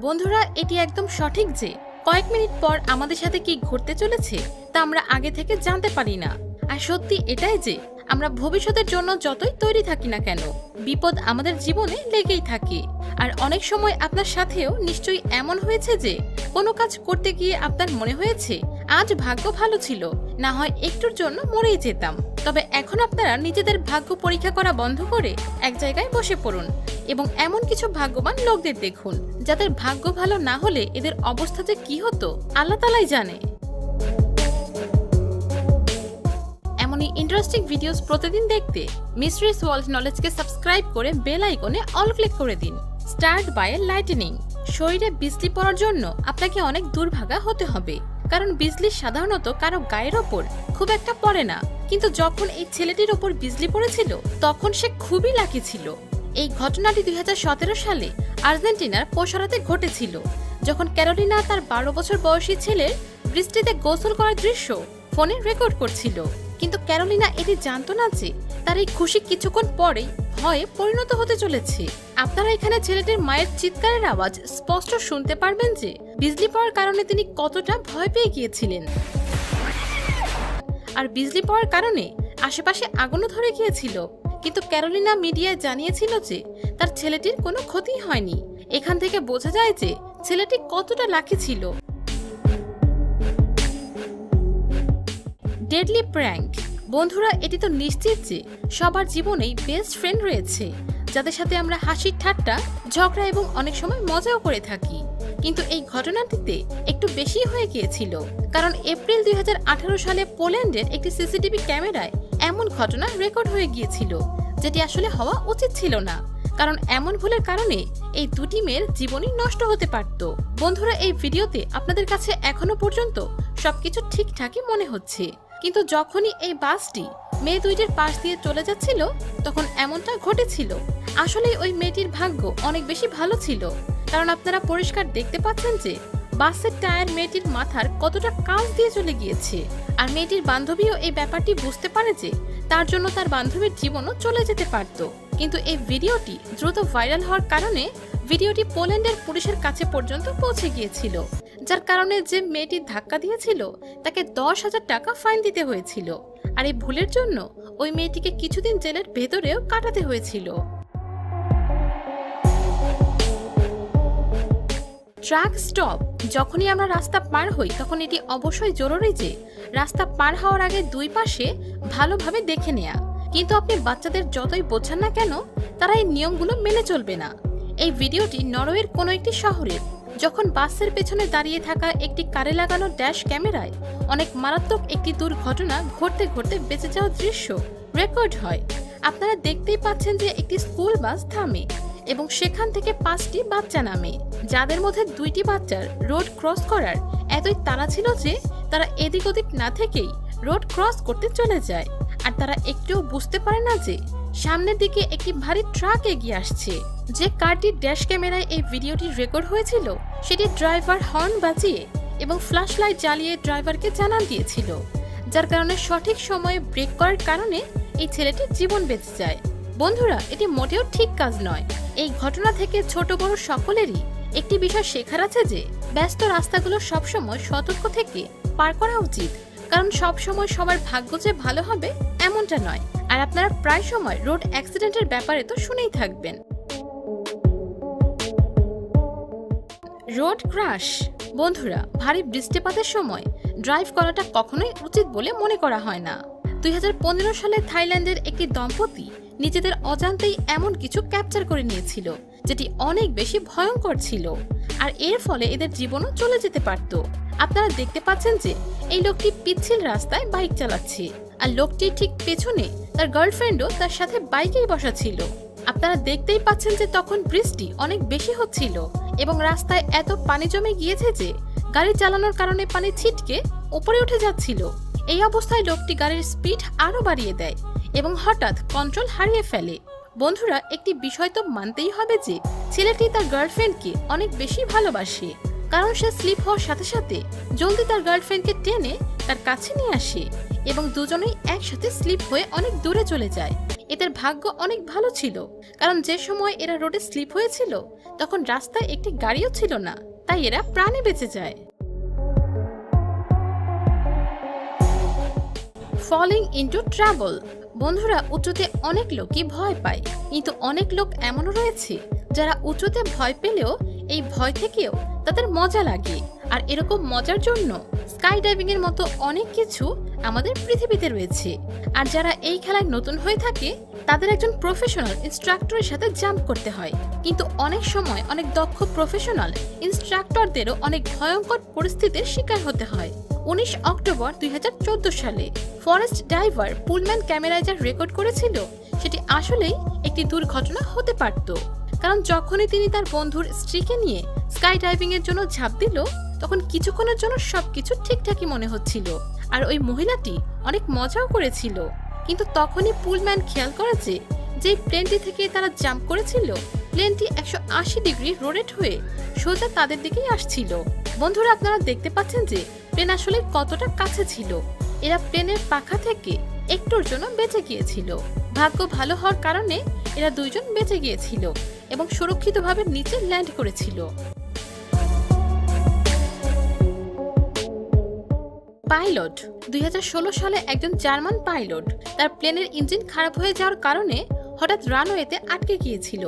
বন্ধুরা, এটি একদম সঠিক যে কয়েক মিনিট পর আমাদের সাথে কি ঘটতে চলেছে তা আমরা আগে থেকে জানতে পারি না। আর সত্যি এটাই যে আমরা ভবিষ্যতের জন্য যতই তৈরি থাকি না কেন, বিপদ আমাদের জীবনে লেগেই থাকে। আর অনেক সময় আপনার সাথেও নিশ্চয়ই এমন হয়েছে যে কোনো কাজ করতে গিয়ে আপনার মনে হয়েছে আজ ভাগ্য ভালো ছিল, না হয় একটুর জন্য মরেই যেতাম। তবে এখন আপনারা নিজেদের ভাগ্য পরীক্ষা করা বন্ধ করে এক জায়গায় বসে পড়ুন এবং এমন কিছু ভাগ্যবান লোকদের দেখুন যাদের ভাগ্য ভালো না হলে এদের অবস্থা যে কি হতো আল্লাহ তাআলাই জানে। এমনই ইন্টারেস্টিং ভিডিওস প্রতিদিন দেখতে মিস্ট্রিস ওয়ার্ল্ড নলেজকে সাবস্ক্রাইব করে বেল আইকনে অল ক্লিক করে দিন। Start by lightning. শরীরে বিজলি পড়ার জন্য আপনাকে অনেক দুর্ভাগা হতে হবে, কারণ বিজলি সাধারণত কারো গায়ের ওপর খুব একটা পড়ে না। কিন্তু যখন এই ছেলেটির ওপর বিজলি পড়েছিল তখন সে খুবই লাকি ছিল। এই ঘটনাটি 2017 সালে আর্জেন্টিনার পোশারাতে ঘটেছিল, যখন ক্যারোলিনা তার 12 বছর বয়সী ছেলের বৃষ্টিতে গোসল করার দৃশ্য ফোনে রেকর্ড করছিল। কিন্তু ক্যারোলিনা এটি জানতো না যে তার এই খুশি কিছুক্ষণ পরেই ভয়ে পরিণত হতে চলেছে। আপনারা এখানে ছেলেটির মায়ের চিৎকারের আওয়াজ স্পষ্ট শুনতে পারবেন যে বিজলি পড়ার কারণে তিনি কতটা ভয় পেয়ে গিয়েছিলেন। আর বিজলি পড়ার কারণে আশেপাশে আগুনও ধরে গিয়েছিল, কিন্তু ক্যারোলিনা মিডিয়ায় জানিয়েছিল যে তার ছেলেটির কোনো ক্ষতি হয়নি। এখান থেকে বোঝা যায় যে ছেলেটি কতটা লাকি ছিল। Deadly prank. বন্ধুরা, এটি তো নিশ্চিত যে সবার জীবনেই বেস্ট ফ্রেন্ড রয়েছে, যাদের সাথে আমরা হাসি ঠাট্টা, ঝগড়া এবং অনেক সময় মজাও করে থাকি। কিন্তু এই ঘটনাটিতে একটু বেশি হয়ে গিয়েছিল, কারণ এপ্রিল 2018 সালে পোল্যান্ডের একটি সিসিটিভি ক্যামেরায় এমন ঘটনা রেকর্ড হয়ে গিয়েছিল যেটি আসলে হওয়া উচিত ছিল না, কারণ এমন ভুলের কারণে এই দুটি মেয়ের জীবনই নষ্ট হতে পারত। বন্ধুরা, এই ভিডিওতে আপনাদের কাছে এখনো পর্যন্ত সবকিছু ঠিকঠাকই মনে হচ্ছে, কিন্তু যখনই এই বাসটি মেয়ে দুইটির পাশ দিয়ে চলে যাচ্ছিল তখন এমনটা ঘটেছিল। আসলে ওই মেয়েটির ভাগ্য অনেক বেশি ভালো ছিল, কারণ আপনারা পরিষ্কার দেখতে পাচ্ছেন যে বাসের টায়ার মেয়েটির মাথার কতটা কাছ দিয়ে চলে গিয়েছে। আর মেয়েটির বান্ধবীও এই ব্যাপারটি বুঝতে পারে যে তার জন্য তার বান্ধবীর জীবনও চলে যেতে পারত। কিন্তু এই ভিডিওটি দ্রুত ভাইরাল হওয়ার কারণে ভিডিওটি পোল্যান্ডের পুলিশের কাছে পর্যন্ত পৌঁছে গিয়েছিল, যার কারণে যে মেয়েটি ধাক্কা দিয়েছিল তাকে 10,000 টাকা ফাইন দিতে হয়েছিল। আর এই ভুলের জন্য ওই মেয়েটিকে কিছুদিন জেলের ভেতরেও কাটাতে হয়েছিল। Truck stop. যখনই আমরা রাস্তা পার হই তখন এটি অবশ্যই জরুরি যে রাস্তা পার হওয়ার আগে দুই পাশে ভালোভাবে দেখে নেয়া। কিন্তু আপনি বাচ্চাদের যতই বোঝান না কেন, তারা এই নিয়মগুলো মেনে চলবে না। এই ভিডিওটি নরওয়ের কোনো একটি শহরের, যখন বাসের পেছনে দাঁড়িয়ে থাকা একটি কারে লাগানো ড্যাশ ক্যামেরায় অনেক মারাত্মক একটি দুর্ঘটনা ঘটতে ঘটতে বেঁচে যাওয়ার দৃশ্য রেকর্ড হয়। আপনারা দেখতেই পাচ্ছেন যে একটি স্কুল বাস থামে এবং সেখান থেকে 5টি বাচ্চা নামে, যাদের মধ্যে 2টি বাচ্চার রোড ক্রস করার এতই তাড়া ছিল যে তারা এদিক ওদিক না থেকেই রোড ক্রস করতে চলে যায়। আর তারা একটুও বুঝতে পারে না যে সামনের দিকে একটি ভারী ট্রাক এগিয়ে আসছে। যে কারটির ড্যাশ ক্যামেরায় এই ভিডিওটি রেকর্ড হয়েছিল সেটি ড্রাইভার হর্ন বাজিয়ে এবং ফ্ল্যাশ লাইট জ্বালিয়ে ড্রাইভারকে জানান দিয়েছিল, যার কারণে সঠিক সময়ে ব্রেক করার কারণে এই ছেলেটির জীবন বেঁচে যায়। বন্ধুরা, এটি মোটেও ঠিক কাজ নয়। এই ঘটনা থেকে ছোট বড় সকলেরই একটি বিষয় শেখার আছে যে ব্যস্ত রাস্তাগুলো সবসময় সতর্ক থেকে পার করা উচিত, কারণ সবসময় সবার ভাগ্য যে ভালো হবে এমনটা নয়। আর আপনারা প্রায় সময় রোড অ্যাক্সিডেন্টের ব্যাপারে তো শুনেই থাকবেন। Road crash. বন্ধুরা, ভারী বৃষ্টিপাতের সময় ড্রাইভ করাটা কখনোই উচিত বলে মনে করা হয় না। 2015 সালে থাইল্যান্ডের একটি দম্পতি নিজেদের অজান্তেই এমন কিছু ক্যাপচার করে নিয়েছিল যেটি অনেক বেশি ভয়ঙ্কর ছিল, আর এর ফলে এদের জীবনও চলে যেতে পারত। আপনারা দেখতে পাচ্ছেন যে এই লোকটি পিচ্ছিল রাস্তায় বাইক চালাচ্ছে, আর লোকটি ঠিক পেছনে তার গার্লফ্রেন্ডও তার সাথে বাইকেই বসা ছিল। আপনারা দেখতেই পাচ্ছেন যে তখন বৃষ্টি অনেক বেশি হচ্ছিল এবং রাস্তায় এত পানি জমে গিয়েছে যে গাড়ি চালানোর কারণে পানি ছিটকে উপরে উঠে যাচ্ছিল। এই অবস্থায় লোকটি গাড়ির স্পিড আরো বাড়িয়ে দেয় এবং হঠাৎ কন্ট্রোল হারিয়ে ফেলে। বন্ধুরা, একটি বিষয় তো মানতেই হবে যে ছেলেটি তার গার্লফ্রেন্ডকে অনেক বেশি ভালোবাসে, কারণ সে স্লিপ হওয়ার সাথে সাথে জলদি তার গার্লফ্রেন্ডকে টেনে তার কাছে নিয়ে আসে এবং দুজনেই একসাথে স্লিপ হয়ে অনেক দূরে চলে যায় এদের ভাগ্য অনেক ভালো ছিল, কারণ যে সময় এরা রোডে স্লিপ হয়েছিল তখন রাস্তায় একটি গাড়িও ছিল না, তাই এরা প্রাণে বেঁচে যায়। Falling into trouble. বন্ধুরা, উঁচুতে অনেক লোকই ভয় পায়, কিন্তু অনেক লোক এমনও রয়েছে যারা উঁচুতে ভয় পেলেও এই ভয় থেকেও তাদের মজা লাগে। আর এরকম মজার জন্য স্কাই ডাইভিং এর মতো অনেক কিছু আমাদের পৃথিবীতে রয়েছে। আর যারা এই খেলায় নতুন হয়ে থাকে তাদের একজন প্রফেশনাল ইনস্ট্রাক্টরের সাথে জাম্প করতে হয়, কিন্তু অনেক সময় অনেক দক্ষ প্রফেশনাল ইনস্ট্রাক্টরদেরও অনেক ভয়ঙ্কর পরিস্থিতির শিকার হতে হয়। 19 অক্টোবর 2014 সালে ফরেস্ট ডাইভার পুলম্যান ক্যামেরায় যা রেকর্ড করেছিল সেটি আসলেই একটি দুর্ঘটনা হতে পারত, কারণ যখনই তিনি তার বন্ধুর স্ত্রীকে নিয়ে স্কাই ডাইভিং এর জন্য ঝাঁপ দিল তখন কিছুক্ষণের জন্য সবকিছু ঠিকঠাকই মনে হচ্ছিল আর ওই মহিলাটি অনেক মজাও করেছিল। কিন্তু তখনই পুলম্যান খেয়াল করে যে প্লেনটি থেকে তারা জাম্প করেছিল প্লেনটি 180 ডিগ্রি রোটেট হয়ে সোজা তাদের দিকেই আসছিল। বন্ধুরা, আপনারা দেখতে পাচ্ছেন যে প্লেন আসলে কতটা কাছে ছিল। এরা প্লেনের পাখা থেকে একটুর জন্য বেঁচে গিয়েছিল। ভাগ্য ভালো হওয়ার কারণে এরা দুইজন বেঁচে গিয়েছিল এবং সুরক্ষিতভাবে নিচে ল্যান্ড করেছিল। পাইলট। 2016 সালে একজন জার্মান পাইলট তার প্লেনের ইঞ্জিন খারাপ হয়ে যাওয়ার কারণে হঠাৎ রানওয়েতে আটকে গিয়েছিল।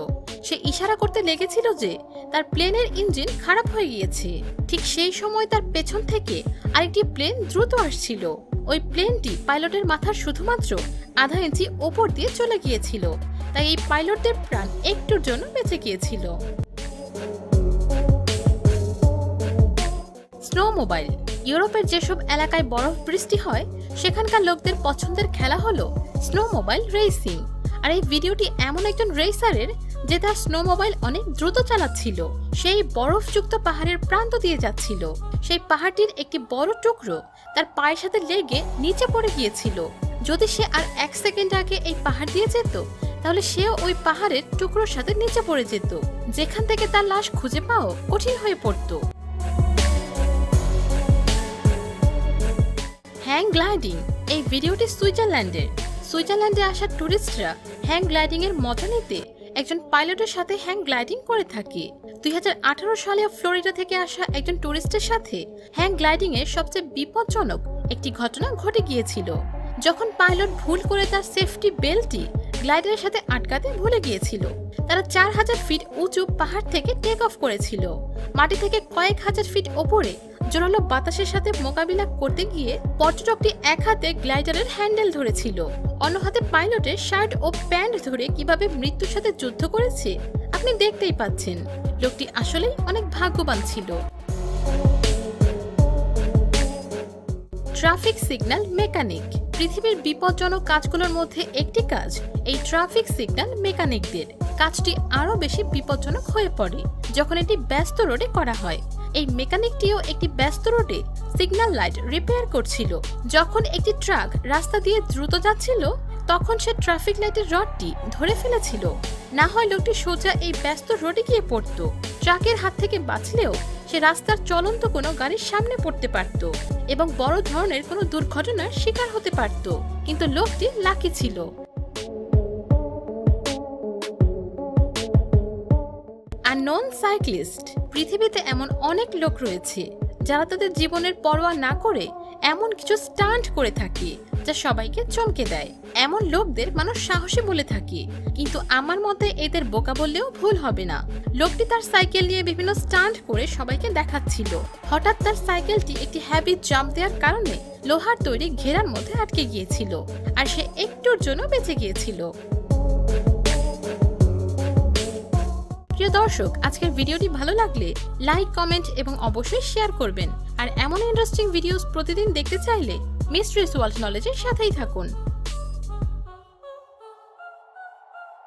সে ইশারা করতে লেগেছিল যে তার প্লেনের ইঞ্জিন খারাপ হয়ে গিয়েছে। ঠিক সেই সময় তার পেছন থেকে আরেকটি প্লেন দ্রুত আসছিল। ওই প্লেনটি পাইলটের মাথার শুধুমাত্র আধা ইঞ্চি ওপর দিয়ে চলে গিয়েছিল, তাই এই পাইলটদের প্রাণ একটুর জন্য বেঁচে গিয়েছিল। Snow mobile. ইউরোপের যেসব এলাকায় বরফ বৃষ্টি হয় সেখানকার লোকদের পছন্দের খেলা হলো স্নো মোবাইল রেসিং। আর এই ভিডিওটি এমন একজন রেসারের যে তার স্নো মোবাইল অনেক দ্রুত চালাচ্ছিল। সেই বরফযুক্ত পাহাড়ের প্রান্ত দিয়ে যাচ্ছিল। সেই পাহাড়টির একটি বড় টুকরো তার পায়ের সাথে লেগে নিচে পড়ে গিয়েছিল। যদি সে আর 1 সেকেন্ড আগে এই পাহাড় দিয়ে যেত তাহলে সেও ওই পাহাড়ের টুকরোর সাথে নিচে পড়ে যেত, যেখান থেকে তার লাশ খুঁজে পাওয়া কঠিন হয়ে পড়ত। Hang gliding. এই ভিডিওটি সুইজারল্যান্ডে আসা টুরিস্টরা হ্যাং গ্লাইডিং এর মজা নিতে একজন পাইলটের সাথে হ্যাং গ্লাইডিং করে থাকে। 2018 সালে ফ্লোরিডা থেকে আসা একজন টুরিস্টের সাথে হ্যাং গ্লাইডিং এর সবচেয়ে বিপজ্জনক একটি ঘটনা ঘটে গিয়েছিল, যখন পাইলট ভুল করে তার সেফটি বেল্টটি গ্লাইডারের সাথে আটকাতে ভুলে গিয়েছিল। তারা 4000 ফিট উঁচু পাহাড় থেকে টেক অফ করেছিল। মাটি থেকে কয়েক হাজার ফিট ওপরে জোরালো বাতাসের সাথে মোকাবিলা করতে গিয়ে পর্যটকটি এক হাতে গ্লাইডারের হ্যান্ডেল ধরেছিল, অন্য হাতে পাইলটের শার্ট ও প্যান্ট ধরে কিভাবে মৃত্যুর সাথে যুদ্ধ করেছে আপনি দেখতেই পাচ্ছেন। লোকটি আসলেই অনেক ভাগ্যবান ছিল। Traffic signal mechanic. পৃথিবীর বিপজ্জনক কাজগুলোর মধ্যে একটি কাজ এই ট্রাফিক সিগন্যাল মেকানিকদের। কাজটি আরো বেশি বিপজ্জনক হয়ে পড়ে যখন এটি ব্যস্ত রোডে করা হয়। এই মেকানিকটিও একটি ব্যস্ত রোডে সিগন্যাল লাইট রিপেয়ার করছিল। যখন একটি ট্রাক রাস্তা দিয়ে দ্রুত যাচ্ছিল তখন সে ট্রাফিক লাইটের রডটি ধরে ফেলেছিল, না হয় লোকটি সোজা এই ব্যস্ত রোডে গিয়ে পড়ত। ট্রাকের হাত থেকে বাঁচলেও সে রাস্তার চলন্ত কোনো গাড়ির সামনে পড়তে পারত এবং বড় ধরনের কোনো দুর্ঘটনার শিকার হতে পারত, কিন্তু লোকটি লাকি ছিল। Unknown cyclist. পৃথিবীতে এমন অনেক লোক রয়েছে যারা তাদের জীবনের পরোয়া না করে এমন কিছু স্টান্ট করে থাকে যা সবাইকে চমকে দেয়। এমন লোকদের মানুষ সাহসী বলে থাকে, কিন্তু আমার মতে এদের বোকা বললেও ভুল হবে না। লোকটি তার সাইকেল নিয়ে বিভিন্ন স্টান্ট করে সবাইকে দেখাচ্ছিল। হঠাৎ তার সাইকেলটি একটি হ্যাভি জাম্প দেওয়ার কারণে লোহার তৈরি ঘেরার মধ্যে আটকে গিয়েছিল আর সে একটুর জন্য বেঁচে গিয়েছিল। প্রিয় দর্শক, আজকের ভিডিওটি ভালো লাগলে লাইক, কমেন্ট এবং অবশ্যই শেয়ার করবেন। আর এমন ইন্টারেস্টিং ভিডিওস প্রতিদিন দেখতে চাইলে মিস্ট্রিস ওয়ার্ল্ড নলেজের সাথেই থাকুন।